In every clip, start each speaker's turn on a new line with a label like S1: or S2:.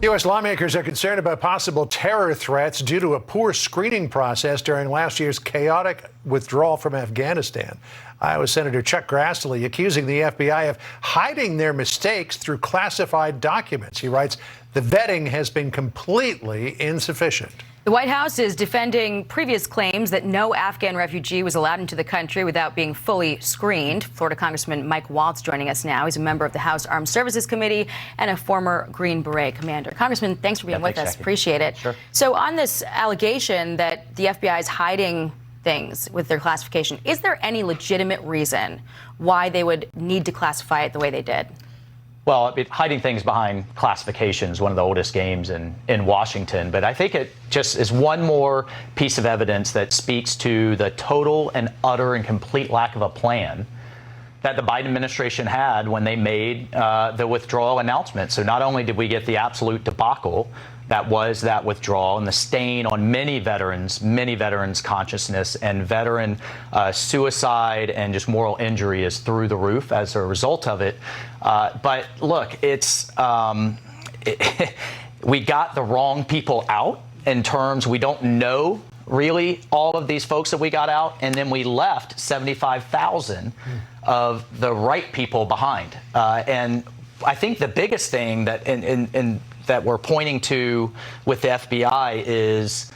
S1: U.S. lawmakers are concerned about possible terror threats due to a poor screening process during last year's chaotic withdrawal from Afghanistan. Iowa Senator Chuck Grassley accusing the FBI of hiding their mistakes through classified documents. He writes, the vetting has been completely insufficient.
S2: The White House is defending previous claims that no Afghan refugee was allowed into the country without being fully screened. Florida Congressman Mike Waltz joining us now. He's a member of the House Armed Services Committee and a former Green Beret commander. Congressman, thanks for being with us.
S3: Jackie.
S2: Appreciate it.
S3: Sure.
S2: So on this allegation that the FBI is hiding things with their classification, is there any legitimate reason why they would need to classify it the way they did?
S3: Well, hiding things behind classification is one of the oldest games in Washington, but I think it just is one more piece of evidence that speaks to the total and utter and complete lack of a plan that the Biden administration had when they made the withdrawal announcement. So not only did we get the absolute debacle that was that withdrawal and the stain on many veterans' consciousness, and veteran suicide and just moral injury is through the roof as a result of it. But look, it's we got the wrong people out in terms we don't know really all of these folks that we got out, and then we left 75,000 of the right people behind. And I think the biggest thing that that we're pointing to with the FBI is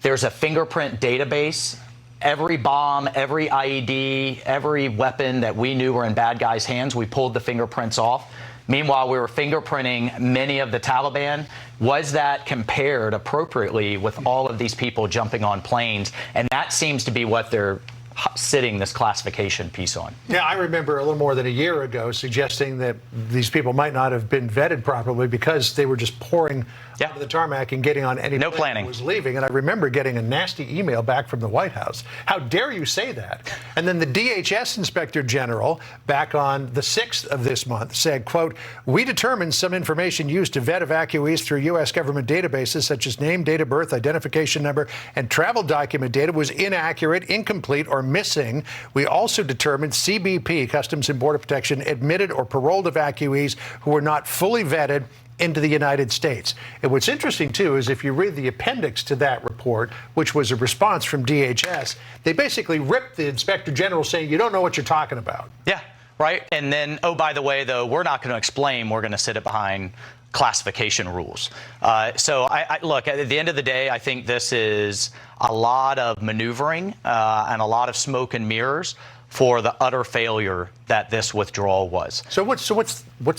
S3: there's a fingerprint database. Every bomb, every IED, every weapon that we knew were in bad guys' hands, we pulled the fingerprints off. Meanwhile, we were fingerprinting many of the Taliban. Was that compared appropriately with all of these people jumping on planes? And that seems to be what they're sitting this classification piece on.
S1: Yeah, I remember a little more than a year ago suggesting that these people might not have been vetted properly because they were just pouring onto the tarmac and getting on any plane that was leaving. And I remember getting a nasty email back from the White House. How dare you say that? And then the DHS Inspector General back on the 6th of this month said, quote, we determined some information used to vet evacuees through U.S. government databases such as name, date of birth, identification number, and travel document data was inaccurate, incomplete, or missing. We also determined CBP, Customs and Border Protection, admitted or paroled evacuees who were not fully vetted into the United States. And what's interesting, too, is if you read the appendix to that report, which was a response from DHS, they basically ripped the Inspector General saying, you don't know what you're talking about.
S3: Yeah, right. And then, oh, by the way, though, we're not going to explain. We're going to sit it behind classification rules. So I look, at the end of the day, I think this is a lot of maneuvering and a lot of smoke and mirrors for the utter failure that this withdrawal was.
S1: So what's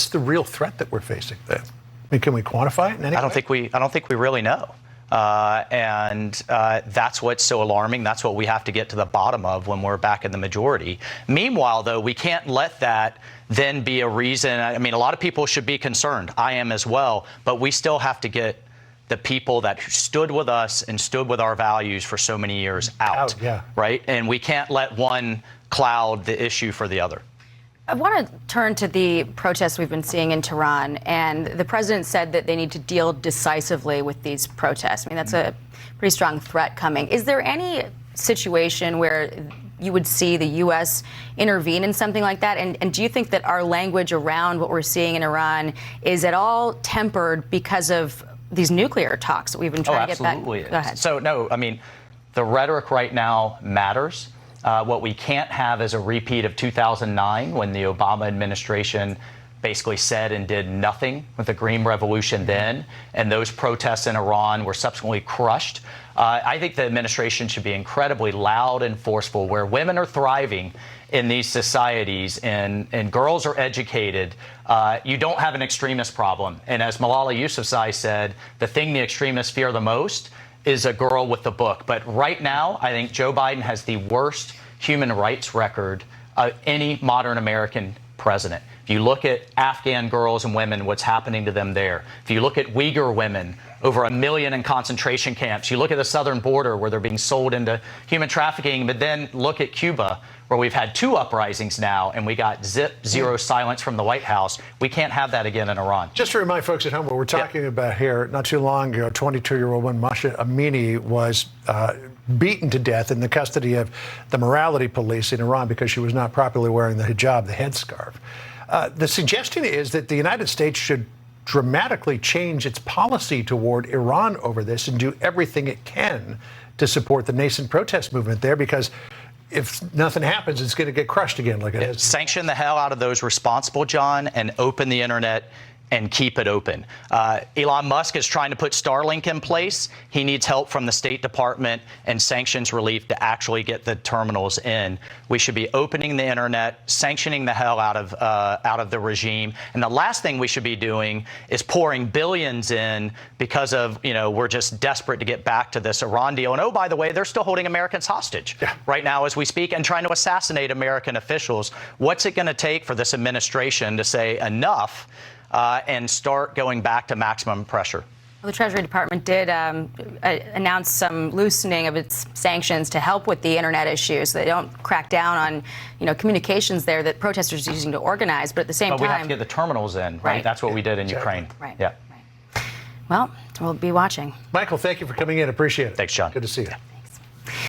S1: the real threat that we're facing then? I mean, can we quantify it in any way?
S3: I don't think we really know. And that's what's so alarming. That's what we have to get to the bottom of when we're back in the majority. Meanwhile, though, we can't let that then be a reason. I mean, a lot of people should be concerned. I am as well. But we still have to get the people that stood with us and stood with our values for so many years out. Right? And we can't let one cloud the issue for the other.
S2: I want to turn to the protests we've been seeing in Tehran, and the president said that they need to deal decisively with these protests. I mean, that's a pretty strong threat coming. Is there any situation where you would see the U.S. intervene in something like that? And do you think that our language around what we're seeing in Iran is at all tempered because of these nuclear talks that we've been trying to get back?
S3: Absolutely.
S2: Go ahead.
S3: So, no, I mean, the rhetoric right now matters. What we can't have is a repeat of 2009 when the Obama administration basically said and did nothing with the Green Revolution then, and those protests in Iran were subsequently crushed. I think the administration should be incredibly loud and forceful. Where women are thriving in these societies and girls are educated, you don't have an extremist problem. And as Malala Yousafzai said, the thing the extremists fear the most is a girl with the book. But right now, I think Joe Biden has the worst human rights record of any modern American president. If you look at Afghan girls and women, what's happening to them there. If you look at Uyghur women, over 1 million in concentration camps. You look at the southern border where they're being sold into human trafficking, but then look at Cuba, where we've had 2 uprisings now, and we got zero silence from the White House. We can't have that again in Iran.
S1: Just to remind folks at home, what we're talking about here, not too long ago, 22-year-old woman Masha Amini was beaten to death in the custody of the morality police in Iran because she was not properly wearing the hijab, the headscarf. The suggestion is that the United States should dramatically change its policy toward Iran over this and do everything it can to support the nascent protest movement there, because if nothing happens, it's going to get crushed again like it has.
S3: Sanction the hell out of those responsible, John, and open the internet and keep it open. Elon Musk is trying to put Starlink in place. He needs help from the State Department and sanctions relief to actually get the terminals in. We should be opening the internet, sanctioning the hell out of the regime. And the last thing we should be doing is pouring billions in because of, we're just desperate to get back to this Iran deal. And oh, by the way, they're still holding Americans hostage right now as we speak and trying to assassinate American officials. What's it going to take for this administration to say enough and start going back to maximum pressure?
S2: Well, the Treasury Department did announce some loosening of its sanctions to help with the internet issues, so they don't crack down on, communications there that protesters are using to organize. But at the same time,
S3: we have to get the terminals in, right? That's what we did in Ukraine.
S2: Right.
S3: Yeah.
S2: Right. Well, we'll be watching.
S1: Michael, thank you for coming in. Appreciate it.
S3: Thanks, John.
S1: Good to see you.